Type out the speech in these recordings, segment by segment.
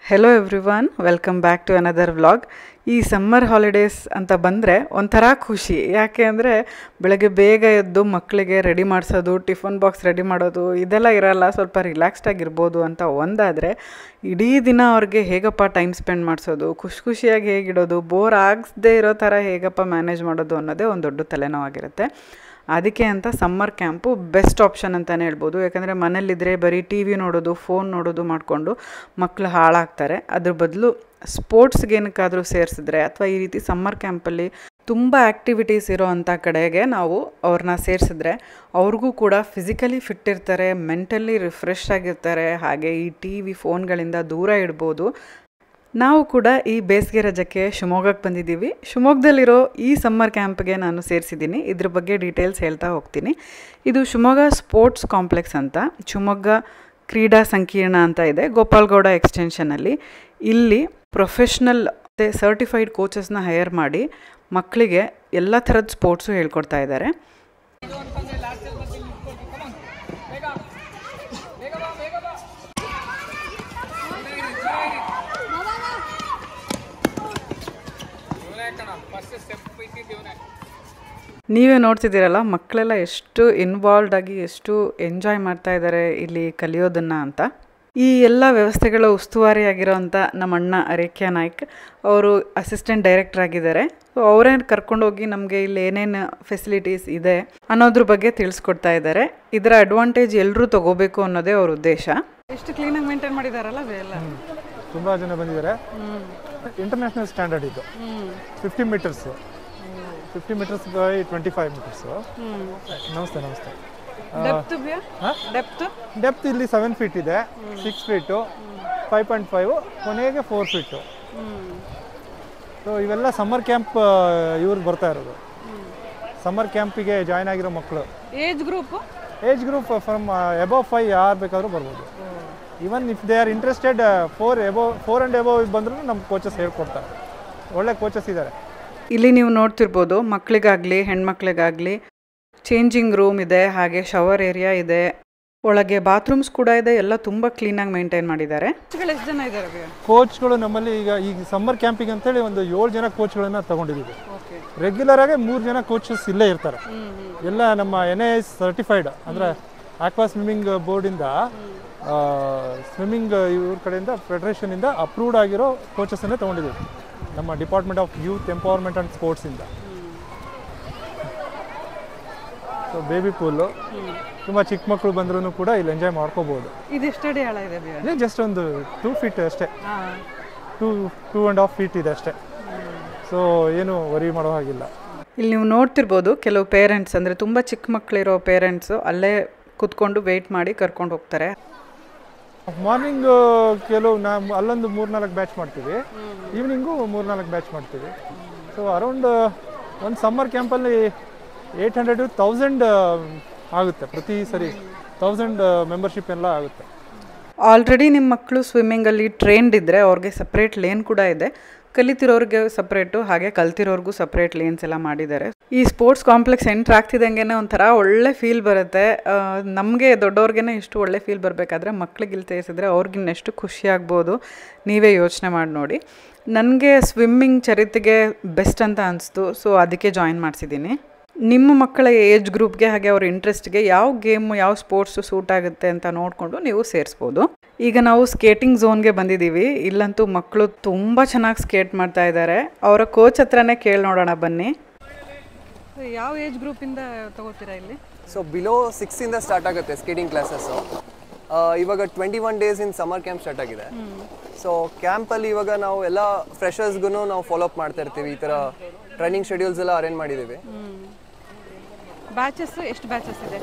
Hello everyone, welcome back to another vlog. ಈ summer holidays ಅಂತ ಬಂದರೆ ಒಂಥರ ಖುಷಿ. ಯಾಕೆ ಅಂದರೆ ಬೆಳಗ್ಗೆ ಬೇಗ ಎದ್ದು ಮಕ್ಕಳಿಗೆ ರೆಡಿ ಮಾಡಿಸೋದು, ಟಿಫನ್ ಬಾಕ್ಸ್ ರೆಡಿ ಮಾಡೋದು ಇದೆಲ್ಲ ಇರೋಲ್ಲ, ಸ್ವಲ್ಪ ರಿಲ್ಯಾಕ್ಸ್ಡ್ ಆಗಿರ್ಬೋದು ಅಂತ ಒಂದಾದರೆ ಇಡೀ ದಿನ ಅವ್ರಿಗೆ ಹೇಗಪ್ಪ ಟೈಮ್ ಸ್ಪೆಂಡ್ ಮಾಡಿಸೋದು, ಖುಷಿಯಾಗಿ ಹೇಗಿಡೋದು, ಬೋರ್ ಆಗದೇ ಇರೋ ಥರ ಹೇಗಪ್ಪ ಮ್ಯಾನೇಜ್ ಮಾಡೋದು ಅನ್ನೋದೇ ಒಂದು ದೊಡ್ಡ ತಲೆನೋವಾಗಿರುತ್ತೆ. ಅದಕ್ಕೆ ಅಂತ ಸಮ್ಮರ್ ಕ್ಯಾಂಪು ಬೆಸ್ಟ್ ಆಪ್ಷನ್ ಅಂತಲೇ ಹೇಳ್ಬೋದು. ಯಾಕಂದರೆ ಮನೇಲಿದ್ದರೆ ಬರೀ ಟಿ ವಿ ನೋಡೋದು, ಫೋನ್ ನೋಡೋದು ಮಾಡಿಕೊಂಡು ಮಕ್ಕಳು ಹಾಳಾಗ್ತಾರೆ. ಅದ್ರ ಬದಲು ಸ್ಪೋರ್ಟ್ಸ್ಗೇನಕ್ಕಾದರೂ ಸೇರಿಸಿದ್ರೆ ಅಥವಾ ಈ ರೀತಿ ಸಮ್ಮರ್ ಕ್ಯಾಂಪಲ್ಲಿ ತುಂಬ ಆ್ಯಕ್ಟಿವಿಟೀಸ್ ಇರೋ ಅಂಥ ಕಡೆಗೆ ನಾವು ಅವ್ರನ್ನ ಸೇರಿಸಿದ್ರೆ ಅವ್ರಿಗೂ ಕೂಡ ಫಿಸಿಕಲಿ ಫಿಟ್ ಇರ್ತಾರೆ, ಮೆಂಟಲಿ ರಿಫ್ರೆಶ್ ಆಗಿರ್ತಾರೆ, ಹಾಗೆ ಈ ಟಿ ವಿ ಫೋನ್ಗಳಿಂದ ದೂರ ಇಡ್ಬೋದು. ನಾವು ಕೂಡ ಈ ಬೇಸಿಗೆ ರಜಕ್ಕೆ ಶಿವಮೊಗ್ಗಕ್ಕೆ ಬಂದಿದ್ದೀವಿ. ಶಿವಮೊಗ್ಗದಲ್ಲಿರೋ ಈ ಸಮ್ಮರ್ ಕ್ಯಾಂಪ್ಗೆ ನಾನು ಸೇರಿಸಿದ್ದೀನಿ. ಇದ್ರ ಬಗ್ಗೆ ಡೀಟೇಲ್ಸ್ ಹೇಳ್ತಾ ಹೋಗ್ತೀನಿ. ಇದು ಶಿವಮೊಗ್ಗ ಸ್ಪೋರ್ಟ್ಸ್ ಕಾಂಪ್ಲೆಕ್ಸ್ ಅಂತ, ಶಿವಮೊಗ್ಗ ಕ್ರೀಡಾ ಸಂಕೀರ್ಣ ಅಂತ ಇದೆ, ಗೋಪಾಲ್ಗೌಡ ಎಕ್ಸ್ಟೆನ್ಷನಲ್ಲಿ. ಇಲ್ಲಿ ಪ್ರೊಫೆಷ್ನಲ್ ಮತ್ತು ಸರ್ಟಿಫೈಡ್ ಕೋಚಸ್ನ ಹೈಯರ್ ಮಾಡಿ ಮಕ್ಕಳಿಗೆ ಎಲ್ಲ ಥರದ ಸ್ಪೋರ್ಟ್ಸು ಹೇಳ್ಕೊಡ್ತಾ ಇದ್ದಾರೆ. ನೀವೇ ನೋಡ್ತಿದ್ದೀರಲ್ಲ, ಮಕ್ಕಳೆಲ್ಲ ಎಷ್ಟು ಇನ್ವಾಲ್ವ್ಡ್ ಆಗಿ ಎಷ್ಟು ಎಂಜಾಯ್ ಮಾಡ್ತಾ ಇದ್ದಾರೆ ಇಲ್ಲಿ ಕಲಿಯೋದನ್ನು ಅಂತ. ಈ ಎಲ್ಲ ವ್ಯವಸ್ಥೆಗಳ ಉಸ್ತುವಾರಿಯಾಗಿರೋಂಥ ನಮ್ಮ ಅಣ್ಣ ಅರೇಖ್ಯ ನಾಯ್ಕ್ ಅವರು ಅಸಿಸ್ಟೆಂಟ್ ಡೈರೆಕ್ಟರ್ ಆಗಿದ್ದಾರೆ. ಸೊ ಅವರೇ ಕರ್ಕೊಂಡೋಗಿ ನಮಗೆ ಇಲ್ಲಿ ಏನೇನು ಫೆಸಿಲಿಟೀಸ್ ಇದೆ ಅನ್ನೋದ್ರ ಬಗ್ಗೆ ತಿಳಿಸ್ಕೊಡ್ತಾ ಇದ್ದಾರೆ. ಇದರ ಅಡ್ವಾಂಟೇಜ್ ಎಲ್ಲರೂ ತೊಗೋಬೇಕು ಅನ್ನೋದೇ ಅವ್ರ ಉದ್ದೇಶ. ಎಷ್ಟು ಕ್ಲೀನಾಗಿ ಮೇಂಟೈನ್ ಮಾಡಿದಾರಲ್ಲ ಎಲ್ಲ. ತುಂಬ ಜನ ಬಂದಿದ್ದಾರೆ. ಇಂಟರ್ನ್ಯಾಷನಲ್ ಸ್ಟ್ಯಾಂಡರ್ಡ್ ಇದು. 50 ಮೀಟರ್ಸ್ ಬೈ 25 ಮೀಟರ್ಸು. ನಮಸ್ತೆ. ಡೆಪ್ತ್ ಇಲ್ಲಿ 7 ಫೀಟ್ ಇದೆ, 6 ಫೀಟು, 5.5, ಕೊನೆಗೆ 4 ಫೀಟು. ಸೊ ಇವೆಲ್ಲ ಸಮ್ಮರ್ ಕ್ಯಾಂಪ್ ಇವ್ರಿಗೆ ಬರ್ತಾ ಇರೋದು. ಸಮ್ಮರ್ ಕ್ಯಾಂಪಿಗೆ ಜಾಯ್ನ್ ಆಗಿರೋ ಮಕ್ಕಳು. ಏಜ್ ಗ್ರೂಪ್ ಫ್ರಮ್ ಅಬವ್ 5 ಯಾರು ಬೇಕಾದರೂ ಬರ್ಬೋದು. Even if they are interested 4 and above ಬಂದರೂ ನಮ್ಮ ಕೋಚಸ್ ಹೇಳ್ಕೊಡ್ತಾರೆ. ಒಳ್ಳೆ ಕೋಚಸ್ ಇದ್ದಾರೆ. ಇಲ್ಲಿ ನೀವು ನೋಡ್ತಿರ್ಬೋದು, ಮಕ್ಕಳಿಗಾಗಲಿ ಹೆಣ್ಮಕ್ಳಿಗಾಗಲಿ ಚೇಂಜಿಂಗ್ ರೂಮ್ ಇದೆ, ಹಾಗೆ ಶವರ್ ಏರಿಯಾ ಇದೆ, ಒಳಗೆ ಬಾತ್ರೂಮ್ಸ್ ಕೂಡ ಇದೆ. ಎಲ್ಲ ತುಂಬ ಕ್ಲೀನಾಗಿ ಮೇಂಟೈನ್ ಮಾಡಿದ್ದಾರೆ. ಎಷ್ಟು ಜನ ಇದ್ದಾರೆ ಕೋಚ್ಗಳು ನಮ್ಮಲ್ಲಿ? ಈಗ ಸಮ್ಮರ್ ಕ್ಯಾಂಪಿಗೆ ಅಂತೇಳಿ ಒಂದು 7 ಜನ ಕೋಚ್ಗಳನ್ನು ತಗೊಂಡಿದ್ದೀವಿ. ರೆಗ್ಯುಲರ್ ಆಗಿ 3 ಜನ ಕೋಚಸ್ ಇಲ್ಲೇ ಇರ್ತಾರೆ. ಎಲ್ಲ ನಮ್ಮ NIS ಸರ್ಟಿಫೈಡ್, ಅಂದರೆ ಆಕ್ವಾ ಸ್ವಿಮ್ಮಿಂಗ್ ಬೋರ್ಡಿಂದ, ಸ್ವಿಮ್ಮಿಂಗ್ ಇವ್ರ ಕಡೆಯಿಂದ ಫೆಡರೇಷನಿಂದ ಅಪ್ರೂವ್ಡ್ ಆಗಿರೋ ಕೋಚಸ್ಸನ್ನೇ ತೊಗೊಂಡಿದ್ದೀವಿ, ನಮ್ಮ department of youth empowerment and ಸ್ಪೋರ್ಟ್ಸಿಂದ. ಸೊ ಬೇಬಿ ಪೂಲು, ತುಂಬ ಚಿಕ್ಕ ಮಕ್ಕಳು ಬಂದ್ರೂ ಕೂಡ ಇಲ್ಲಿ ಎಂಜಾಯ್ ಮಾಡ್ಕೋಬೋದು. ಇದೆಷ್ಟಡಿ ಆಳ ಇದೆ? ಇದೇ ಜಸ್ಟ್ ಒಂದು 2 ಫೀಟ್ ಅಷ್ಟೇ, 2.5 ಫೀಟ್ ಇದೆ ಅಷ್ಟೇ. ಸೊ ಏನು ವರಿ ಮಾಡೋ ಹಾಗಿಲ್ಲ. ಇಲ್ಲಿ ನೀವು ನೋಡ್ತಿರ್ಬೋದು, ಕೆಲವು ಪೇರೆಂಟ್ಸ್ ಅಂದರೆ ತುಂಬ ಚಿಕ್ಕ ಮಕ್ಕಳಿರೋ ಪೇರೆಂಟ್ಸು ಅಲ್ಲೇ ಕೂತ್ಕೊಂಡು ವೆಯ್ಟ್ ಮಾಡಿ ಕರ್ಕೊಂಡು ಹೋಗ್ತಾರೆ. ಮಾರ್ನಿಂಗ್ ನಾವು ಅಲ್ಲೊಂದು 3-4 ಬ್ಯಾಚ್ ಮಾಡ್ತೀವಿ, ಈವ್ನಿಂಗು 3-4 ಬ್ಯಾಚ್ ಮಾಡ್ತೀವಿ. ಸೊ ಅರೌಂಡ್ ಒಂದು ಸಮ್ಮರ್ ಕ್ಯಾಂಪಲ್ಲಿ 800 to 1000 ಆಗುತ್ತೆ ಪ್ರತಿ ಸರಿ. 1000 ಮೆಂಬರ್ಶಿಪ್ ಎಲ್ಲ ಆಗುತ್ತೆ. ಆಲ್ರೆಡಿ ನಿಮ್ಮ ಮಕ್ಕಳು ಸ್ವಿಮ್ಮಿಂಗಲ್ಲಿ ಟ್ರೈನ್ಡ್ ಇದ್ದರೆ ಅವ್ರಿಗೆ ಸಪ್ರೇಟ್ ಲೇನ್ ಕೂಡ ಇದೆ. ಕಲಿತಿರೋರಿಗೆ ಸಪ್ರೇಟು, ಹಾಗೆ ಕಲ್ತಿರೋರ್ಗೂ ಸಪ್ರೇಟ್ ಲೇನ್ಸ್ ಎಲ್ಲ ಮಾಡಿದ್ದಾರೆ. ಈ ಸ್ಪೋರ್ಟ್ಸ್ ಕಾಂಪ್ಲೆಕ್ಸ್ ಎಂಟ್ರ್ ಆಗ್ತಿದ್ದಂಗೆ ಒಂಥರ ಒಳ್ಳೆ ಫೀಲ್ ಬರುತ್ತೆ. ನಮಗೆ ದೊಡ್ಡವ್ರಿಗೇ ಇಷ್ಟು ಒಳ್ಳೆ ಫೀಲ್ ಬರಬೇಕಾದ್ರೆ ಮಕ್ಳಿಗೆ ಇಲ್ಲಿ ತೇರಿಸಿದ್ರೆ ಅವ್ರಿಗಿನ್ನೆಷ್ಟು ಖುಷಿ ಆಗ್ಬೋದು, ನೀವೇ ಯೋಚನೆ ಮಾಡಿ ನೋಡಿ. ನನಗೆ ಸ್ವಿಮ್ಮಿಂಗ್ ಚರಿತ್ರೆಗೆ ಬೆಸ್ಟ್ ಅಂತ ಅನಿಸ್ತು, ಸೊ ಅದಕ್ಕೆ ಜಾಯಿನ್ ಮಾಡಿಸಿದ್ದೀನಿ. ನಿಮ್ಮ ಮಕ್ಕಳ ಏಜ್ ಗ್ರೂಪ್ಗೆ ಹಾಗೆ ಅವ್ರ ಇಂಟ್ರೆಸ್ಟ್ಗೆ ಯಾವ ಗೇಮು, ಯಾವ ಸ್ಪೋರ್ಟ್ಸು ಸೂಟ್ ಆಗುತ್ತೆ ಅಂತ ನೋಡಿಕೊಂಡು ನೀವು ಸೇರಿಸ್ಬೋದು. ಈಗ ನಾವು ಸ್ಕೇಟಿಂಗ್ ಝೋನ್ಗೆ ಬಂದಿದ್ದೀವಿ. ಇಲ್ಲಂತೂ ಮಕ್ಕಳು ತುಂಬ ಚೆನ್ನಾಗಿ ಸ್ಕೇಟ್ ಮಾಡ್ತಾ ಇದ್ದಾರೆ. ಅವರ ಕೋಚ್ ಹತ್ರನೇ ಕೇಳಿ ನೋಡೋಣ ಬನ್ನಿ. ಯಾವ ಏಜ್ ಗ್ರೂಪಿಂದ ತಗೋತೀರಾ ಇಲ್ಲಿ? ಸೊ ಬಿಲೋ 6 ಸ್ಟಾರ್ಟ್ ಆಗುತ್ತೆ ಸ್ಕೇಟಿಂಗ್ ಕ್ಲಾಸಸ್ಸು. ಇವಾಗ 21 days in summer camp start ಆಗಿದೆ. ಸೊ ಕ್ಯಾಂಪಲ್ಲಿ ಇವಾಗ ನಾವು ಎಲ್ಲ ಫ್ರೆಷರ್ಸ್ಗೂ ನಾವು ಫಾಲೋ ಅಪ್ ಮಾಡ್ತಾ ಇರ್ತೀವಿ. ಈ ಥರ ಟ್ರೈನಿಂಗ್ ಶೆಡ್ಯೂಲ್ಸ್ ಎಲ್ಲ ಅರೇಂಜ್ ಮಾಡಿದ್ದೀವಿ. ಬ್ಯಾಚಸ್ ಎಷ್ಟು ಬ್ಯಾಚಸ್ ಇದೆ?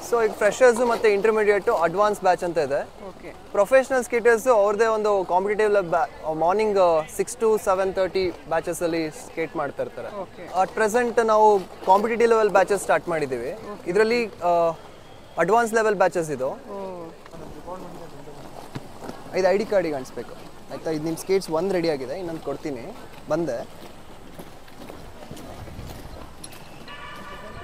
ಸೊ ಈಗ ಫ್ರೆಷರ್ಸು ಮತ್ತು ಇಂಟರ್ಮೀಡಿಯೇಟು ಅಡ್ವಾನ್ಸ್ ಬ್ಯಾಚ್ ಅಂತ ಇದೆ. ಪ್ರೊಫೆಷ್ನಲ್ ಸ್ಕೇಟರ್ಸು ಅವ್ರದ್ದೇ ಒಂದು ಕಾಂಪಿಟೇಟಿವ್ ಮಾರ್ನಿಂಗ್ 6 to 7:30 ಬ್ಯಾಚಸ್ಸಲ್ಲಿ ಸ್ಕೇಟ್ ಮಾಡ್ತಾ ಇರ್ತಾರೆ. ಅಟ್ ಪ್ರೆಸೆಂಟ್ ನಾವು ಕಾಂಪಿಟೇಟಿವ್ ಲೆವೆಲ್ ಬ್ಯಾಚಸ್ ಸ್ಟಾರ್ಟ್ ಮಾಡಿದ್ದೀವಿ. ಇದರಲ್ಲಿ ಅಡ್ವಾನ್ಸ್ ಲೆವೆಲ್ ಬ್ಯಾಚಸ್ ಇದು. ಇದು ID ಕಾರ್ಡಿಗೆ ಅನಿಸ್ಬೇಕು ಆಯಿತಾ? ಇದು ನಿಮ್ಮ ಸ್ಕೇಟ್ಸ್ 1 ರೆಡಿ ಆಗಿದೆ, ಇನ್ನೊಂದು ಕೊಡ್ತೀನಿ, ಬಂದೆ.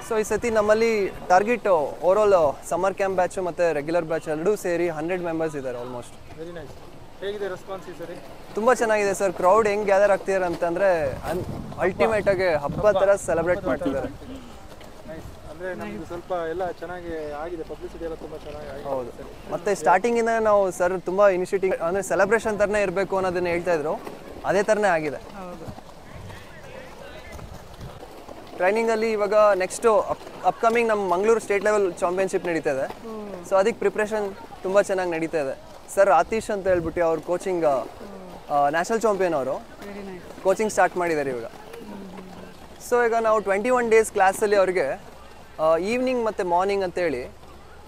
ಸೊ ಈ ಸತಿ ನಮ್ಮಲ್ಲಿ target overall summer camp batch ಮತ್ತು ರೆಗ್ಯುಲರ್ ಬ್ಯಾಚ್ ಎರಡೂ ಸೇರಿ 100 ಮೆಂಬರ್ಸ್ ಇದ್ದಾರೆ ಆಲ್ಮೋಸ್ಟ್. Very nice. ಹೇಗಿದೆ ರೆಸ್ಪಾನ್ಸ್ ಈ ಸರಿ? ತುಂಬ ಚೆನ್ನಾಗಿದೆ ಸರ್. ಕ್ರೌಡ್ ಹೆಂಗೆ ಗ್ಯಾದರ್ ಆಗ್ತಿದ್ದಾರೆ ಅಂತಂದರೆ ಅಲ್ಟಿಮೇಟ್ ಆಗಿ ಹಬ್ಬ ಥರ ಸೆಲೆಬ್ರೇಟ್ ಮಾಡ್ತಿದ್ದಾರೆ. ಅಂದರೆ ನಮಗೆ ಸ್ವಲ್ಪ ಎಲ್ಲ ಚೆನ್ನಾಗಿ ಆಗಿದೆ, ಪಬ್ಲಿಸಿಟಿ ಎಲ್ಲ ತುಂಬ ಚೆನ್ನಾಗಿ ಆಗಿದೆ. ಹೌದು. ಮತ್ತು ಸ್ಟಾರ್ಟಿಂಗಿಂದ ನಾವು ಸರ್ ತುಂಬ ಇನಿಷಿಯೇಟಿವ್ ಅಂದರೆ ಸೆಲೆಬ್ರೇಷನ್ ಥರನೇ ಇರಬೇಕು ಅನ್ನೋದನ್ನ ಹೇಳ್ತಾ ಇದ್ರು, ಅದೇ ಥರನೇ ಆಗಿದೆ. ಟ್ರೈನಿಂಗಲ್ಲಿ ಇವಾಗ ನೆಕ್ಸ್ಟು ಅಪ್ಕಮಿಂಗ್ ನಮ್ಮ ಮಂಗಳೂರು ಸ್ಟೇಟ್ ಲೆವೆಲ್ ಚಾಂಪಿಯನ್ಶಿಪ್ ನಡೀತಾ ಇದೆ. ಸೊ ಅದಕ್ಕೆ ಪ್ರಿಪ್ರೇಷನ್ ತುಂಬ ಚೆನ್ನಾಗಿ ನಡೀತಾ ಇದೆ. ಸರ್ ಆತೀಶ್ ಅಂತ ಹೇಳ್ಬಿಟ್ಟು ಅವ್ರ ಕೋಚಿಂಗ್ ನ್ಯಾಷನಲ್ ಚಾಂಪಿಯನ್, ಅವರು ಕೋಚಿಂಗ್ ಸ್ಟಾರ್ಟ್ ಮಾಡಿದ್ದಾರೆ ಇವಾಗ. ಸೊ ಈಗ ನಾವು 21 ಡೇಸ್ ಕ್ಲಾಸಲ್ಲಿ ಅವ್ರಿಗೆ ಈವ್ನಿಂಗ್ ಮತ್ತು ಮಾರ್ನಿಂಗ್ ಅಂತೇಳಿ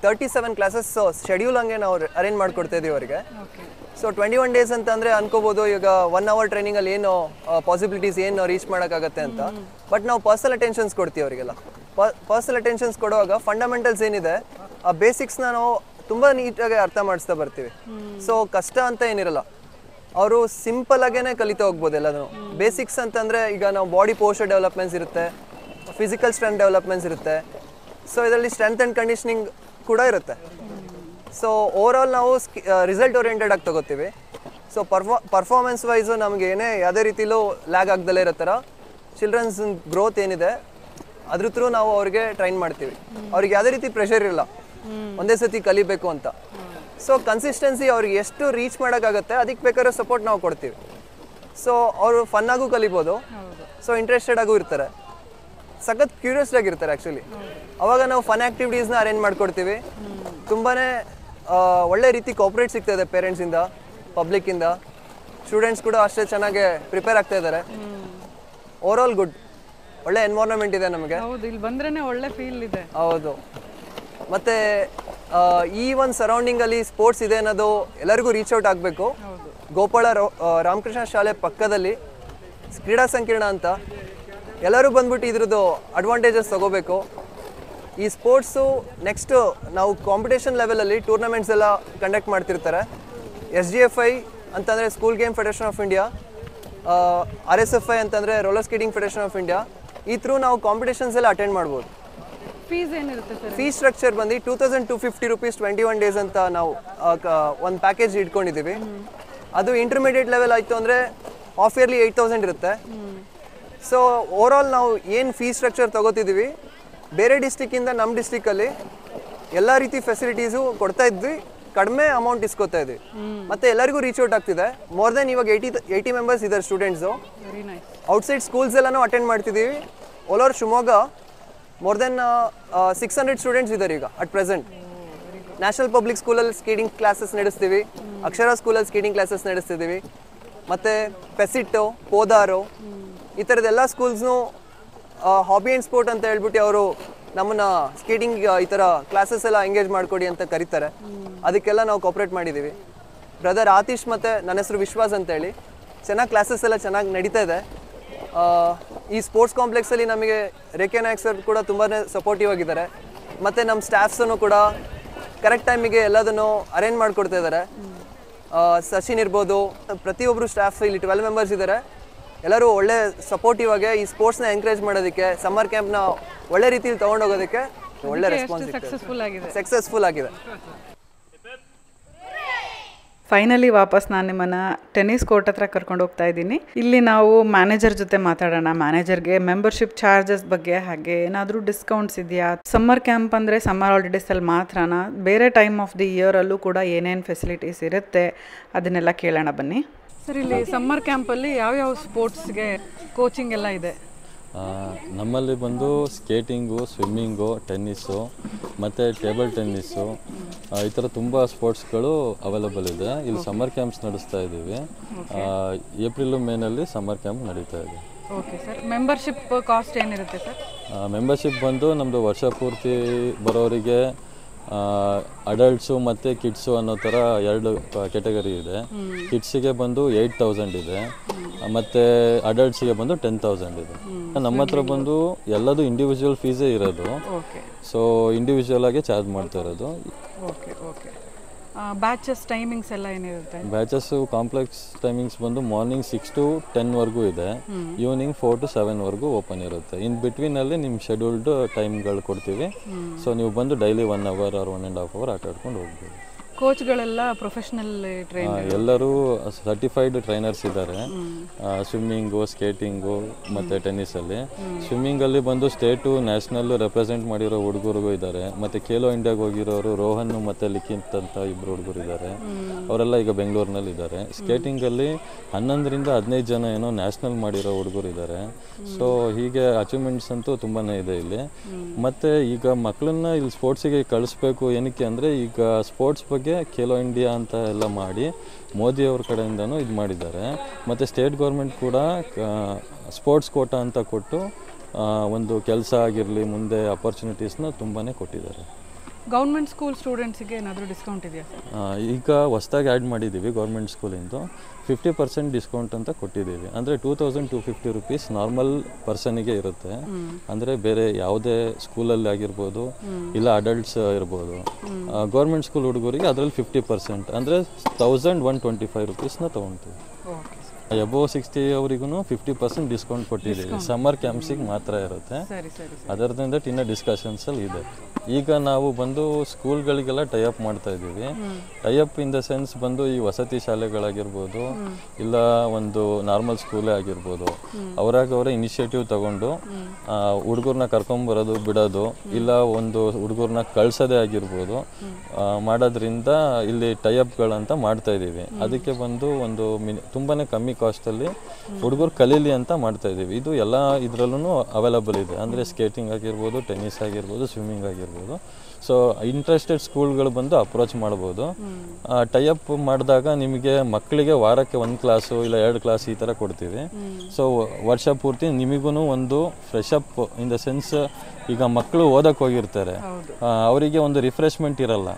37 ಕ್ಲಾಸಸ್ ಶೆಡ್ಯೂಲ್ ಹಂಗೆ ನಾವು ಅರೇಂಜ್ ಮಾಡಿಕೊಡ್ತಾ ಇದ್ದೀವಿ ಅವರಿಗೆ. ಸೊ 21 ಡೇಸ್ ಅಂತ ಅಂದರೆ ಅನ್ಕೋಬೋದು ಈಗ 1 ಅವರ್ ಟ್ರೈನಿಂಗಲ್ಲಿ ಏನು ಪಾಸಿಬಿಲಿಟೀಸ್ ಏನು ರೀಚ್ ಮಾಡೋಕ್ಕಾಗತ್ತೆ ಅಂತ. ಬಟ್ ನಾವು ಪರ್ಸನಲ್ ಅಟೆನ್ಷನ್ಸ್ ಕೊಡ್ತೀವಿ ಅವರಿಗೆಲ್ಲ. ಪರ್ಸನಲ್ ಅಟೆನ್ಷನ್ಸ್ ಕೊಡುವಾಗ ಫಂಡಮೆಂಟಲ್ಸ್ ಏನಿದೆ ಆ ಬೇಸಿಕ್ಸ್ನ ನಾವು ತುಂಬ ನೀಟಾಗಿ ಅರ್ಥ ಮಾಡಿಸ್ತಾ ಬರ್ತೀವಿ. ಸೊ ಕಷ್ಟ ಅಂತ ಏನಿರಲ್ಲ, ಅವರು ಸಿಂಪಲ್ ಆಗೇನೆ ಕಲಿತಾ ಹೋಗ್ಬೋದು ಎಲ್ಲದನ್ನು. ಬೇಸಿಕ್ಸ್ ಅಂತಂದರೆ ಈಗ ನಾವು ಬಾಡಿ ಪೋಸ್ಚರ್ ಡೆವಲಪ್ಮೆಂಟ್ಸ್ ಇರುತ್ತೆ, ಫಿಸಿಕಲ್ ಸ್ಟ್ರೆಂತ್ ಡೆವಲಪ್ಮೆಂಟ್ಸ್ ಇರುತ್ತೆ. ಸೊ ಇದರಲ್ಲಿ ಸ್ಟ್ರೆಂತ್ ಆ್ಯಂಡ್ ಕಂಡೀಷನಿಂಗ್ ಕೂಡ ಇರುತ್ತೆ. ಸೊ ಓವರಾಲ್ ನಾವು ರಿಸಲ್ಟ್ ಓರಿಯೆಂಟೆಡ್ ಆಗಿ ತಗೋತೀವಿ. ಸೊ ಪರ್ಫಾರ್ಮೆನ್ಸ್ ವೈಸು ನಮಗೆ ಯಾವುದೇ ರೀತಿಲೂ ಲ್ಯಾಗ್ ಆಗ್ದಲೇ ಇರೋ ಥರ ಚಿಲ್ಡ್ರನ್ಸ್ ಗ್ರೋತ್ ಏನಿದೆ ಅದ್ರ ಥ್ರೂ ನಾವು ಅವ್ರಿಗೆ ಟ್ರೈನ್ ಮಾಡ್ತೀವಿ. ಅವ್ರಿಗೆ ಯಾವುದೇ ರೀತಿ ಪ್ರೆಷರ್ ಇರಲ್ಲ ಒಂದೇ ಸತಿ ಕಲಿಬೇಕು ಅಂತ. ಸೊ ಕನ್ಸಿಸ್ಟೆನ್ಸಿ ಅವ್ರಿಗೆ ಎಷ್ಟು ರೀಚ್ ಮಾಡೋಕ್ಕಾಗತ್ತೆ ಅದಕ್ಕೆ ಬೇಕಾದ್ರೆ ಸಪೋರ್ಟ್ ನಾವು ಕೊಡ್ತೀವಿ. ಸೊ ಅವರು ಫನ್ನಾಗೂ ಕಲಿಬೋದು, ಸೊ ಇಂಟ್ರೆಸ್ಟೆಡ್ ಆಗೂ ಇರ್ತಾರೆ, ಸಖತ್ ಕ್ಯೂರಿಯಸ್ ಆಗಿರ್ತಾರೆ ಆ್ಯಕ್ಚುಲಿ. ಅವಾಗ ನಾವು ಫನ್ ಆ್ಯಕ್ಟಿವಿಟೀಸ್ನ ಅರೇಂಜ್ ಮಾಡಿಕೊಡ್ತೀವಿ. ತುಂಬಾ ಒಳ್ಳೆ ರೀತಿ ಕೋಆಪ್ರೇಟ್ ಸಿಗ್ತಾಯಿದೆ ಪೇರೆಂಟ್ಸಿಂದ, ಪಬ್ಲಿಕ್ಕಿಂದ. ಸ್ಟೂಡೆಂಟ್ಸ್ ಕೂಡ ಅಷ್ಟೇ ಚೆನ್ನಾಗಿ ಪ್ರಿಪೇರ್ ಆಗ್ತಾ ಇದ್ದಾರೆ. ಓವರಾಲ್ ಗುಡ್, ಒಳ್ಳೆ ಎನ್ವೈರನ್ಮೆಂಟ್ ಇದೆ ನಮಗೆ. ಇಲ್ಲಿ ಬಂದ್ರೇ ಒಳ್ಳೆ ಫೀಲ್ ಇದೆ. ಹೌದು. ಮತ್ತು ಈ ಒಂದು ಸರೌಂಡಿಂಗಲ್ಲಿ ಸ್ಪೋರ್ಟ್ಸ್ ಇದೆ ಅನ್ನೋದು ಎಲ್ಲರಿಗೂ ರೀಚ್ ಔಟ್ ಆಗಬೇಕು. ಗೋಪಾಳ ರಾಮಕೃಷ್ಣ ಶಾಲೆ ಪಕ್ಕದಲ್ಲಿ ಕ್ರೀಡಾ ಸಂಕೀರ್ಣ ಅಂತ, ಎಲ್ಲರೂ ಬಂದ್ಬಿಟ್ಟು ಇದ್ರದ್ದು ಅಡ್ವಾಂಟೇಜಸ್ ತಗೋಬೇಕು. ಈ ಸ್ಪೋರ್ಟ್ಸು ನೆಕ್ಸ್ಟು ನಾವು ಕಾಂಪಿಟೇಷನ್ ಲೆವೆಲಲ್ಲಿ ಟೂರ್ನಮೆಂಟ್ಸ್ ಎಲ್ಲ ಕಂಡಕ್ಟ್ ಮಾಡ್ತಿರ್ತಾರೆ. SGFI ಅಂತಂದರೆ school game federation of India, RSFI ಅಂತಂದರೆ roller skating federation of India. ಈ ಥ್ರೂ ನಾವು ಕಾಂಪಿಟೇಷನ್ಸ್ ಎಲ್ಲ ಅಟೆಂಡ್ ಮಾಡ್ಬೋದು. ಫೀಸ್ ಏನಿರುತ್ತೆ ಸರ್? ಫೀಸ್ ಸ್ಟ್ರಕ್ಚರ್ ಬಂದು 2250 ರೂಪೀಸ್ 21 ಡೇಸ್ ಅಂತ ನಾವು ಒಂದು ಪ್ಯಾಕೇಜ್ ಇಟ್ಕೊಂಡಿದ್ದೀವಿ. ಅದು ಇಂಟರ್ಮೀಡಿಯೇಟ್ ಲೆವೆಲ್ ಆಯಿತು ಅಂದರೆ ಹಾಫ್ ಇಯರ್ಲಿ 8000 ಇರುತ್ತೆ. ಸೊ ಓವರಾಲ್ ನಾವು ಏನು ಫೀಸ್ ಸ್ಟ್ರಕ್ಚರ್ ತೊಗೋತಿದ್ದೀವಿ, ಬೇರೆ ಡಿಸ್ಟಿಕ್ಕಿಂದ ನಮ್ಮ ಡಿಸ್ಟಿಕ್ಕಲ್ಲಿ ಎಲ್ಲ ರೀತಿ ಫೆಸಿಲಿಟೀಸು ಕೊಡ್ತಾ ಇದ್ವಿ, ಕಡಿಮೆ ಅಮೌಂಟ್ ಇಸ್ಕೊತಾ ಇದ್ವಿ. ಮತ್ತು ಎಲ್ಲರಿಗೂ ರೀಚ್ ಔಟ್ ಆಗ್ತಿದೆ. ಮೋರ್ ದೆನ್ ಇವಾಗ 80 ಮೆಂಬರ್ಸ್ ಇದ್ದಾರೆ ಸ್ಟೂಡೆಂಟ್ಸು. ಔಟ್ಸೈಡ್ ಸ್ಕೂಲ್ಸ್ ಎಲ್ಲನೂ ಅಟೆಂಡ್ ಮಾಡ್ತಿದ್ದೀವಿ. All over Shivamogga more than 600 students ಇದ್ದಾರೆ ಈಗ ಅಟ್ ಪ್ರೆಸೆಂಟ್. ನ್ಯಾಷನಲ್ ಪಬ್ಲಿಕ್ ಸ್ಕೂಲಲ್ಲಿ ಸ್ಕೇಟಿಂಗ್ ಕ್ಲಾಸಸ್ ನಡೆಸ್ತೀವಿ, ಅಕ್ಷರ ಸ್ಕೂಲಲ್ಲಿ ಸ್ಕೇಟಿಂಗ್ ಕ್ಲಾಸಸ್ ನಡೆಸ್ತಿದ್ದೀವಿ, ಮತ್ತು ಪೆಸಿಟ್ಟು, ಪೋದಾರು, ಈ ಥರದ್ದೆಲ್ಲ ಸ್ಕೂಲ್ಸ್ನು ಹಾಬಿ ಆ್ಯಂಡ್ ಸ್ಪೋರ್ಟ್ ಅಂತ ಹೇಳ್ಬಿಟ್ಟು ಅವರು ನಮ್ಮನ್ನು ಸ್ಕೇಟಿಂಗ್ ಈ ಥರ ಕ್ಲಾಸಸ್ ಎಲ್ಲ ಎಂಗೇಜ್ ಮಾಡಿಕೊಡಿ ಅಂತ ಕರೀತಾರೆ. ಅದಕ್ಕೆಲ್ಲ ನಾವು ಕೋಪ್ರೇಟ್ ಮಾಡಿದ್ದೀವಿ. ಬ್ರದರ್ ಆತೀಶ್ ಮತ್ತು ನನ್ನ ಹೆಸರು ವಿಶ್ವಾಸ್ ಅಂತೇಳಿ, ಚೆನ್ನಾಗಿ ಕ್ಲಾಸಸ್ ಎಲ್ಲ ಚೆನ್ನಾಗಿ ನಡೀತಾ ಇದೆ. ಈ ಸ್ಪೋರ್ಟ್ಸ್ ಕಾಂಪ್ಲೆಕ್ಸಲ್ಲಿ ನಮಗೆ ರೇಖೆ ನಾಯಕ್ ಸರ್ ಕೂಡ ತುಂಬಾ ಸಪೋರ್ಟಿವ್ ಆಗಿದ್ದಾರೆ. ಮತ್ತು ನಮ್ಮ ಸ್ಟಾಫ್ಸನ್ನು ಕೂಡ ಕರೆಕ್ಟ್ ಟೈಮಿಗೆ ಎಲ್ಲದನ್ನು ಅರೇಂಜ್ ಮಾಡಿಕೊಡ್ತಾ ಇದ್ದಾರೆ. ಸಚಿನ್ ಇರ್ಬೋದು, ಪ್ರತಿಯೊಬ್ಬರು ಸ್ಟಾಫ್ ಇಲ್ಲಿ 12 ಮೆಂಬರ್ಸ್ ಇದ್ದಾರೆ. ಎಲ್ಲರೂ ಒಳ್ಳೆ ಸಪೋರ್ಟಿವ್ ಆಗಿ ಈ ಸ್ಪೋರ್ಟ್ಸ್ನ ಎಂಕರೇಜ್ ಮಾಡೋದಕ್ಕೆ, ಸಮ್ಮರ್ ಕ್ಯಾಂಪ್ನ ಒಳ್ಳೆ ರೀತಿಯಲ್ಲಿ ತೊಗೊಂಡೋಗೋದಕ್ಕೆ ಒಳ್ಳೆ ರೆಸ್ಪಾನ್ಸ್ ಸಕ್ಸಸ್ಫುಲ್ ಆಗಿದೆ. ಫೈನಲಿ ವಾಪಸ್ ನಾನು ನಿಮ್ಮನ್ನು ಟೆನ್ನಿಸ್ ಕೋರ್ಟ್ ಹತ್ರ ಕರ್ಕೊಂಡು ಹೋಗ್ತಾ ಇದ್ದೀನಿ. ಇಲ್ಲಿ ನಾವು ಮ್ಯಾನೇಜರ್ ಜೊತೆ ಮಾತಾಡೋಣ. ಮ್ಯಾನೇಜರ್ಗೆ ಮೆಂಬರ್ಶಿಪ್ ಚಾರ್ಜಸ್ ಬಗ್ಗೆ, ಹಾಗೆ ಏನಾದರೂ ಡಿಸ್ಕೌಂಟ್ಸ್ ಇದೆಯಾ, ಸಮ್ಮರ್ ಕ್ಯಾಂಪ್ ಅಂದರೆ ಸಮ್ಮರ್ ಹಾಲಿಡೇಸಲ್ಲಿ ಮಾತ್ರನಾ, ಬೇರೆ ಟೈಮ್ ಆಫ್ ದಿ ಇಯರಲ್ಲೂ ಕೂಡ ಏನೇನು ಫೆಸಿಲಿಟೀಸ್ ಇರುತ್ತೆ ಅದನ್ನೆಲ್ಲ ಕೇಳೋಣ ಬನ್ನಿ. ಸರ್, ಇಲ್ಲಿ ಸಮ್ಮರ್ ಕ್ಯಾಂಪಲ್ಲಿ ಯಾವ್ಯಾವ ಸ್ಪೋರ್ಟ್ಸ್ಗೆ ಕೋಚಿಂಗ್ ಎಲ್ಲ ಇದೆ? ನಮ್ಮಲ್ಲಿ ಬಂದು ಸ್ಕೇಟಿಂಗು, ಸ್ವಿಮ್ಮಿಂಗು, ಟೆನ್ನಿಸ್ಸು ಮತ್ತು ಟೇಬಲ್ ಟೆನ್ನಿಸ್ಸು, ಈ ಥರ ತುಂಬ ಸ್ಪೋರ್ಟ್ಸ್ಗಳು ಅವೈಲಬಲ್ ಇದೆ. ಇಲ್ಲಿ ಸಮ್ಮರ್ ಕ್ಯಾಂಪ್ಸ್ ನಡೆಸ್ತಾ ಇದ್ದೀವಿ. ಏಪ್ರಿಲು ಮೇನಲ್ಲಿ ಸಮ್ಮರ್ ಕ್ಯಾಂಪ್ ನಡೀತಾ ಇದೆ. Okay sir. ಮೆಂಬರ್ಶಿಪ್ ಕಾಸ್ಟ್ ಏನಿರುತ್ತೆ ಸರ್? ಮೆಂಬರ್ಶಿಪ್ ಬಂದು ನಮ್ಮದು ವರ್ಷ ಪೂರ್ತಿ ಬರೋರಿಗೆ ಅಡಲ್ಟ್ಸು ಮತ್ತು ಕಿಡ್ಸು ಅನ್ನೋ ಥರ 2 ಕ್ಯಾಟಗರಿ ಇದೆ. ಕಿಡ್ಸಿಗೆ ಬಂದು 8000 ಇದೆ, ಮತ್ತು ಅಡಲ್ಟ್ಸಿಗೆ ಬಂದು 10000 ಇದೆ. ನಮ್ಮ ಹತ್ರ ಬಂದು ಎಲ್ಲದು ಇಂಡಿವಿಜುವಲ್ ಫೀಸೇ ಇರೋದು. ಸೊ ಇಂಡಿವಿಜುವಲ್ ಆಗಿ ಚಾರ್ಜ್ ಮಾಡ್ತಾ ಇರೋದು. Okay okay. ಬ್ಯಾಚಸ್ ಟೈಮಿಂಗ್ಸ್ ಎಲ್ಲ ಏನಿರುತ್ತೆ? ಬ್ಯಾಚಸ್ಸು ಕಾಂಪ್ಲೆಕ್ಸ್ ಟೈಮಿಂಗ್ಸ್ ಬಂದು ಮಾರ್ನಿಂಗ್ 6 to 10ವರೆಗೂ ಇದೆ, ಈವ್ನಿಂಗ್ 4 to 7ವರೆಗೂ ಓಪನ್ ಇರುತ್ತೆ. ಇನ್ ಬಿಟ್ವೀನಲ್ಲಿ ನಿಮ್ಮ ಶೆಡ್ಯೂಲ್ಡ್ ಟೈಮ್ಗಳು ಕೊಡ್ತೀವಿ. ಸೊ ನೀವು ಬಂದು ಡೈಲಿ 1 hour or 1.5 hour ಆಟ ಆಡ್ಕೊಂಡು ಹೋಗ್ಬೋದು. ಕೋಚ್ಗಳೆಲ್ಲ ಪ್ರೊಫೆಷನಲ್ ಟ್ರೈನ್ ಎಲ್ಲರೂ ಸರ್ಟಿಫೈಡ್ ಟ್ರೈನರ್ಸ್ ಇದ್ದಾರೆ. ಸ್ವಿಮ್ಮಿಂಗು, ಸ್ಕೇಟಿಂಗು ಮತ್ತು ಟೆನ್ನಿಸಲ್ಲಿ. ಸ್ವಿಮ್ಮಿಂಗಲ್ಲಿ ಬಂದು ಸ್ಟೇಟು ನ್ಯಾಷನಲ್ಲು ರೆಪ್ರೆಸೆಂಟ್ ಮಾಡಿರೋ ಹುಡುಗರಿಗೂ ಇದ್ದಾರೆ. ಮತ್ತು ಖೇಲೋ ಇಂಡಿಯಾಗೆ ಹೋಗಿರೋರು ರೋಹನ್ ಮತ್ತು ಲಿಖಿತ್ ಅಂತ ಇಬ್ಬರು ಹುಡುಗರು ಇದ್ದಾರೆ. ಅವರೆಲ್ಲ ಈಗ ಬೆಂಗಳೂರಿನಲ್ಲಿ ಇದ್ದಾರೆ. ಸ್ಕೇಟಿಂಗಲ್ಲಿ 11ರಿಂದ 15 ಜನ ಏನೋ ನ್ಯಾಷನಲ್ ಮಾಡಿರೋ ಹುಡುಗರು ಇದ್ದಾರೆ. ಸೊ ಹೀಗೆ ಅಚೀವ್ಮೆಂಟ್ಸ್ ಅಂತೂ ತುಂಬಾ ಇದೆ ಇಲ್ಲಿ. ಮತ್ತು ಈಗ ಮಕ್ಕಳನ್ನ ಇಲ್ಲಿ ಸ್ಪೋರ್ಟ್ಸಿಗೆ ಕಳಿಸ್ಬೇಕು. ಏನಕ್ಕೆ ಅಂದರೆ ಈಗ ಸ್ಪೋರ್ಟ್ಸ್ ಬಗ್ಗೆ ಖೇಲೋ ಇಂಡಿಯಾ ಅಂತ ಎಲ್ಲ ಮಾಡಿ ಮೋದಿಯವ್ರ ಕಡೆಯಿಂದನೂ ಇದು ಮಾಡಿದ್ದಾರೆ. ಮತ್ತು ಸ್ಟೇಟ್ ಗೌರ್ಮೆಂಟ್ ಕೂಡ ಸ್ಪೋರ್ಟ್ಸ್ ಕೋಟಾ ಅಂತ ಕೊಟ್ಟು ಒಂದು ಕೆಲಸ ಆಗಿರಲಿ ಮುಂದೆ ಅಪರ್ಚುನಿಟೀಸ್ನ ತುಂಬಾ ಕೊಟ್ಟಿದ್ದಾರೆ. ಗೌರ್ಮೆಂಟ್ ಸ್ಕೂಲ್ ಸ್ಟೂಡೆಂಟ್ಸಿಗೆ ಏನಾದರೂ ಡಿಸ್ಕೌಂಟ್ ಇದೆಯಾ ಸರ್? ಈಗ ಹೊಸದಾಗಿ ಆ್ಯಡ್ ಮಾಡಿದ್ದೀವಿ ಗೌರ್ಮೆಂಟ್ ಸ್ಕೂಲಿಂದು 50% ಡಿಸ್ಕೌಂಟ್ ಅಂತ ಕೊಟ್ಟಿದ್ದೀವಿ. ಅಂದರೆ 2250 ರುಪೀಸ್ ನಾರ್ಮಲ್ ಪರ್ಸನಿಗೆ ಇರುತ್ತೆ. ಅಂದರೆ ಬೇರೆ ಯಾವುದೇ ಸ್ಕೂಲಲ್ಲಿ ಆಗಿರ್ಬೋದು ಇಲ್ಲ ಅಡಲ್ಟ್ಸ್ ಇರ್ಬೋದು. ಗೌರ್ಮೆಂಟ್ ಸ್ಕೂಲ್ ಹುಡುಗರಿಗೆ ಅದರಲ್ಲಿ 50% ಅಂದರೆ 1125 ರುಪೀಸ್ನ ತೊಗೊಳ್ತೀವಿ. ಅಬೋವ್ 60 ಅವರಿಗೂ 50% ಡಿಸ್ಕೌಂಟ್ ಕೊಟ್ಟಿದ್ದೀವಿ. ಸಮ್ಮರ್ ಕ್ಯಾಂಪ್ಸಿಗೆ ಮಾತ್ರ ಇರುತ್ತೆ. ಅದರದಿಂದ ಇನ್ನು ಡಿಸ್ಕಷನ್ಸಲ್ಲಿ ಇದೆ. ಈಗ ನಾವು ಬಂದು ಸ್ಕೂಲ್ಗಳಿಗೆಲ್ಲ ಟೈಅಪ್ ಮಾಡ್ತಾ ಇದ್ದೀವಿ. ಟೈಅಪ್ ಇನ್ ದ ಸೆನ್ಸ್ ಬಂದು ಈ ವಸತಿ ಶಾಲೆಗಳಾಗಿರ್ಬೋದು ಇಲ್ಲ ಒಂದು ನಾರ್ಮಲ್ ಸ್ಕೂಲೇ ಆಗಿರ್ಬೋದು, ಅವರೇ ಇನಿಷಿಯೇಟಿವ್ ತಗೊಂಡು ಹುಡುಗರನ್ನ ಕರ್ಕೊಂಬರೋದು ಬಿಡೋದು ಇಲ್ಲ ಒಂದು ಹುಡುಗರನ್ನ ಕಳ್ಸೋದೇ ಆಗಿರ್ಬೋದು ಮಾಡೋದ್ರಿಂದ ಇಲ್ಲಿ ಟೈಅಪ್ಗಳಂತ ಮಾಡ್ತಾ ಇದ್ದೀವಿ. ಅದಕ್ಕೆ ಬಂದು ಒಂದು ತುಂಬಾ ಕಮ್ಮಿ ಕಾಸ್ಟಲ್ಲಿ ಹುಡುಗರು ಕಲೀಲಿ ಅಂತ ಮಾಡ್ತಾ ಇದ್ದೀವಿ. ಇದು ಎಲ್ಲ ಇದರಲ್ಲೂ ಅವೈಲಬಲ್ ಇದೆ. ಅಂದರೆ ಸ್ಕೇಟಿಂಗ್ ಆಗಿರ್ಬೋದು, ಟೆನ್ನಿಸ್ ಆಗಿರ್ಬೋದು, ಸ್ವಿಮ್ಮಿಂಗ್ ಆಗಿರ್ಬೋದು. ಸೊ ಇಂಟ್ರೆಸ್ಟೆಡ್ ಸ್ಕೂಲ್ಗಳು ಬಂದು ಅಪ್ರೋಚ್ ಮಾಡ್ಬೋದು. ಟೈಅಪ್ ಮಾಡಿದಾಗ ನಿಮಗೆ ಮಕ್ಕಳಿಗೆ ವಾರಕ್ಕೆ 1 ಕ್ಲಾಸು ಇಲ್ಲ 2 ಕ್ಲಾಸ್ ಈ ಥರ ಕೊಡ್ತೀವಿ. ಸೊ ವರ್ಷ ಪೂರ್ತಿ ನಿಮಗೂ ಒಂದು fresh up in the sense ಈಗ ಮಕ್ಕಳು ಓದಕ್ಕೆ ಹೋಗಿರ್ತಾರೆ, ಅವರಿಗೆ ಒಂದು ರಿಫ್ರೆಶ್ಮೆಂಟ್ ಇರಲ್ಲ.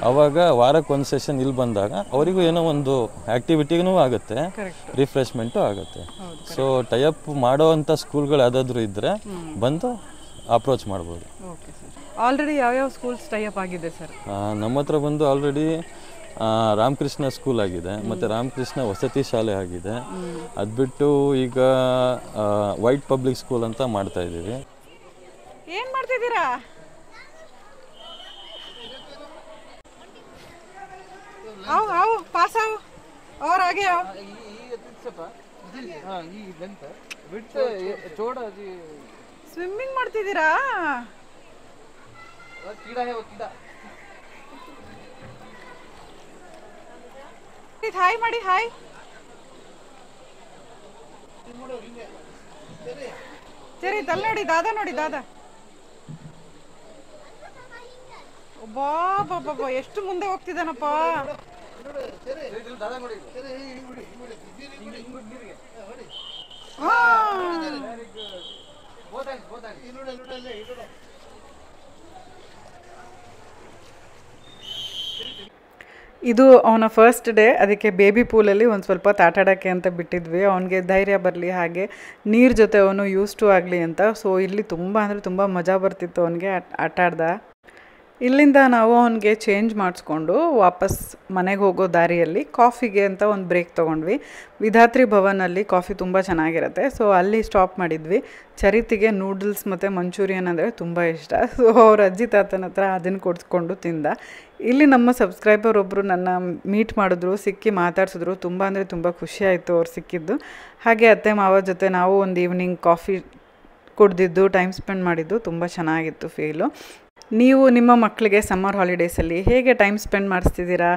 ಅವಾಗ ವಾರಕ್ಕೆ 1 ಸೆಷನ್ ಇಲ್ಲಿ ಬಂದಾಗ ಅವರಿಗೂ ಏನೋ ಒಂದು ಆ್ಯಕ್ಟಿವಿಟಿನೂ ಆಗುತ್ತೆ, ರಿಫ್ರೆಶ್ಮೆಂಟು ಆಗುತ್ತೆ. ಸೊ ಟೈಅಪ್ ಮಾಡೋ ಅಂಥ ಸ್ಕೂಲ್ಗಳು ಯಾವುದಾದ್ರೂ ಇದ್ದರೆ ಬಂದು ಅಪ್ರೋಚ್ ಮಾಡ್ಬೋದು. ಆಲ್ರೆಡಿ ಯಾವ್ಯಾವ ಸ್ಕೂಲ್ಸ್ ಟೈಅಪ್ ಆಗಿದೆ ಸರ್? ನಮ್ಮ ಹತ್ರ ಬಂದು ಆಲ್ರೆಡಿ ರಾಮಕೃಷ್ಣ ಸ್ಕೂಲ್ ಆಗಿದೆ, ಮತ್ತು ರಾಮಕೃಷ್ಣ ವಸತಿ ಶಾಲೆ ಆಗಿದೆ. ಅದು ಬಿಟ್ಟು ಈಗ ವೈಟ್ ಪಬ್ಲಿಕ್ ಸ್ಕೂಲ್ ಅಂತ ಮಾಡ್ತಾ ಇದ್ದೀವಿ. ಏನು ಮಾಡ್ತಿದ್ದೀರಾ? आओ पास आओ और आगे आओ. ಸ್ವಿಮ್ಮಿಂಗ್ ಮಾಡ್ತಿದ್ದೀರಾ? ಹಾಯ್ ಮಾಡಿ. ಹಾಯ್. ಸರಿ ತಲೆ ನೋಡಿ ದಾದಾ, ನೋಡಿ ದಾದಾ. ಬಾಬಾ ಎಷ್ಟು ಮುಂದೆ ಹೋಗ್ತಿದ್ದಾನಪ್ಪ. ಇದು ಅವನ ಫಸ್ಟ್ ಡೇ. ಅದಕ್ಕೆ ಬೇಬಿ ಪೂಲಲ್ಲಿ ಒಂದು ಸ್ವಲ್ಪ ಆಟಾಡೋಕ್ಕೆ ಅಂತ ಬಿಟ್ಟಿದ್ವಿ. ಅವನಿಗೆ ಧೈರ್ಯ ಬರಲಿ, ಹಾಗೆ ನೀರು ಜೊತೆ ಅವನು ಯೂಸ್ ಟು ಆಗಲಿ ಅಂತ. ಸೊ ಇಲ್ಲಿ ತುಂಬ ಅಂದರೆ ತುಂಬ ಮಜಾ ಬರ್ತಿತ್ತು ಅವನಿಗೆ ಆಟ ಆಡ್ದ. ಇಲ್ಲಿಂದ ನಾವು ಅವನಿಗೆ ಚೇಂಜ್ ಮಾಡಿಸ್ಕೊಂಡು ವಾಪಸ್ ಮನೆಗೆ ಹೋಗೋ ದಾರಿಯಲ್ಲಿ ಕಾಫಿಗೆ ಅಂತ ಒಂದು ಬ್ರೇಕ್ ತೊಗೊಂಡ್ವಿ. ವಿಧಾತ್ರಿ ಭವನಲ್ಲಿ ಕಾಫಿ ತುಂಬ ಚೆನ್ನಾಗಿರುತ್ತೆ. ಸೊ ಅಲ್ಲಿ ಸ್ಟಾಪ್ ಮಾಡಿದ್ವಿ. ಚರಿತಿಗೆ ನೂಡಲ್ಸ್ ಮತ್ತು ಮಂಚೂರಿಯನ್ ಅಂದರೆ ತುಂಬ ಇಷ್ಟ. ಸೊ ಅವ್ರ ಅಜ್ಜಿ ತಾತನ ಹತ್ರ ಅದನ್ನು ಕೊಡಿಸ್ಕೊಂಡು ತಿಂದ. ಇಲ್ಲಿ ನಮ್ಮ ಸಬ್ಸ್ಕ್ರೈಬರ್ ಒಬ್ಬರು ನನ್ನ ಮೀಟ್ ಮಾಡಿದ್ರು, ಸಿಕ್ಕಿ ಮಾತಾಡ್ಸಿದ್ರು. ತುಂಬ ಅಂದರೆ ತುಂಬ ಖುಷಿಯಾಯಿತು ಅವ್ರು ಸಿಕ್ಕಿದ್ದು. ಹಾಗೆ ಅತ್ತೆ ಮಾವ ಜೊತೆ ನಾವು ಒಂದು ಈವ್ನಿಂಗ್ ಕಾಫಿ ಕುಡ್ದಿದ್ದು, ಟೈಮ್ ಸ್ಪೆಂಡ್ ಮಾಡಿದ್ದು ತುಂಬ ಚೆನ್ನಾಗಿತ್ತು ಫೀಲು. ನೀವು ನಿಮ್ಮ ಮಕ್ಕಳಿಗೆ ಸಮ್ಮರ್ ಹಾಲಿಡೇಸಲ್ಲಿ ಹೇಗೆ ಟೈಮ್ ಸ್ಪೆಂಡ್ ಮಾಡಿಸ್ತಿದ್ದೀರಾ?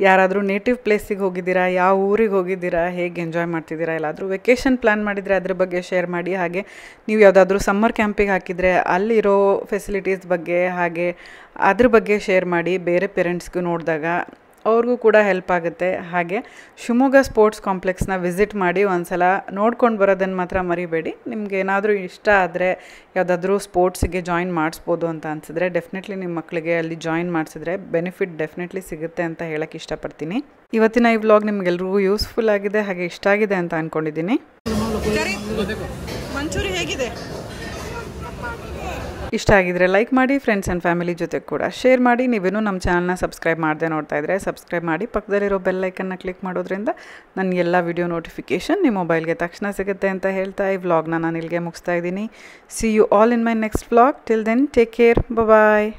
ಯಾರಾದರೂ ನೇಟಿವ್ ಪ್ಲೇಸಿಗೆ ಹೋಗಿದ್ದೀರಾ? ಯಾವ ಊರಿಗೆ ಹೋಗಿದ್ದೀರಾ? ಹೇಗೆ ಎಂಜಾಯ್ ಮಾಡ್ತಿದ್ದೀರಾ? ಎಲ್ಲಾದರೂ ವೆಕೇಷನ್ ಪ್ಲ್ಯಾನ್ ಮಾಡಿದರೆ ಅದ್ರ ಬಗ್ಗೆ ಶೇರ್ ಮಾಡಿ. ಹಾಗೆ ನೀವು ಯಾವುದಾದ್ರೂ ಸಮ್ಮರ್ ಕ್ಯಾಂಪಿಗೆ ಹಾಕಿದರೆ ಅಲ್ಲಿರೋ ಫೆಸಿಲಿಟೀಸ್ ಬಗ್ಗೆ ಹಾಗೆ ಅದ್ರ ಬಗ್ಗೆ ಶೇರ್ ಮಾಡಿ. ಬೇರೆ ಪೇರೆಂಟ್ಸ್ಗೂ ನೋಡಿದಾಗ ಅವ್ರಿಗೂ ಕೂಡ ಹೆಲ್ಪ್ ಆಗುತ್ತೆ. ಹಾಗೆ ಶಿವಮೊಗ್ಗ ಸ್ಪೋರ್ಟ್ಸ್ ಕಾಂಪ್ಲೆಕ್ಸ್ನ ವಿಸಿಟ್ ಮಾಡಿ ಒಂದು ಸಲ ನೋಡ್ಕೊಂಡು ಬರೋದನ್ನು ಮಾತ್ರ ಮರಿಬೇಡಿ. ನಿಮ್ಗೆ ಏನಾದರೂ ಇಷ್ಟ ಆದರೆ ಯಾವುದಾದ್ರೂ ಸ್ಪೋರ್ಟ್ಸಿಗೆ ಜಾಯಿನ್ ಮಾಡಿಸ್ಬೋದು ಅಂತ ಅನಿಸಿದ್ರೆ ಡೆಫಿನೆಟ್ಲಿ ನಿಮ್ಮ ಮಕ್ಕಳಿಗೆ ಅಲ್ಲಿ ಜಾಯಿನ್ ಮಾಡಿಸಿದ್ರೆ ಬೆನಿಫಿಟ್ ಡೆಫಿನೆಟ್ಲಿ ಸಿಗುತ್ತೆ ಅಂತ ಹೇಳೋಕ್ಕೆ ಇಷ್ಟಪಡ್ತೀನಿ. ಇವತ್ತಿನ ಈ ವ್ಲಾಗ್ ನಿಮ್ಗೆಲ್ರಿಗೂ ಯೂಸ್ಫುಲ್ ಆಗಿದೆ ಹಾಗೆ ಇಷ್ಟ ಆಗಿದೆ ಅಂತ ಅಂದ್ಕೊಂಡಿದ್ದೀನಿ. ಮಂಚೂರಿ ಹೇಗಿದೆ? ಇಷ್ಟ ಆಗಿದ್ರೆ ಲೈಕ್ ಮಾಡಿ, ಫ್ರೆಂಡ್ಸ್ ಆ್ಯಂಡ್ ಫ್ಯಾಮಿಲಿ ಜೊತೆ ಕೂಡ ಶೇರ್ ಮಾಡಿ. ನೀವೇನು ನಮ್ಮ ಚಾನಲ್ನ ಸಬ್ಸ್ಕ್ರೈಬ್ ಮಾಡದೆ ನೋಡ್ತಾ ಇದ್ದರೆ ಸಬ್ಸ್ಕ್ರೈಬ್ ಮಾಡಿ. ಪಕ್ಕದಲ್ಲಿರೋ ಬೆಲ್ ಐಕನ್ನ ಕ್ಲಿಕ್ ಮಾಡೋದ್ರಿಂದ ನನ್ನ ಎಲ್ಲ ವಿಡಿಯೋ ನೋಟಿಫಿಕೇಷನ್ ನಿಮ್ಮ ಮೊಬೈಲ್ಗೆ ತಕ್ಷಣ ಸಿಗುತ್ತೆ ಅಂತ ಹೇಳ್ತಾ ಈ ವ್ಲಾಗ್ನ ನಾನು ಇಲ್ಲಿಗೆ ಮುಗಿಸ್ತಾ ಇದ್ದೀನಿ. See you all in my next vlog. Till then take care. Bye.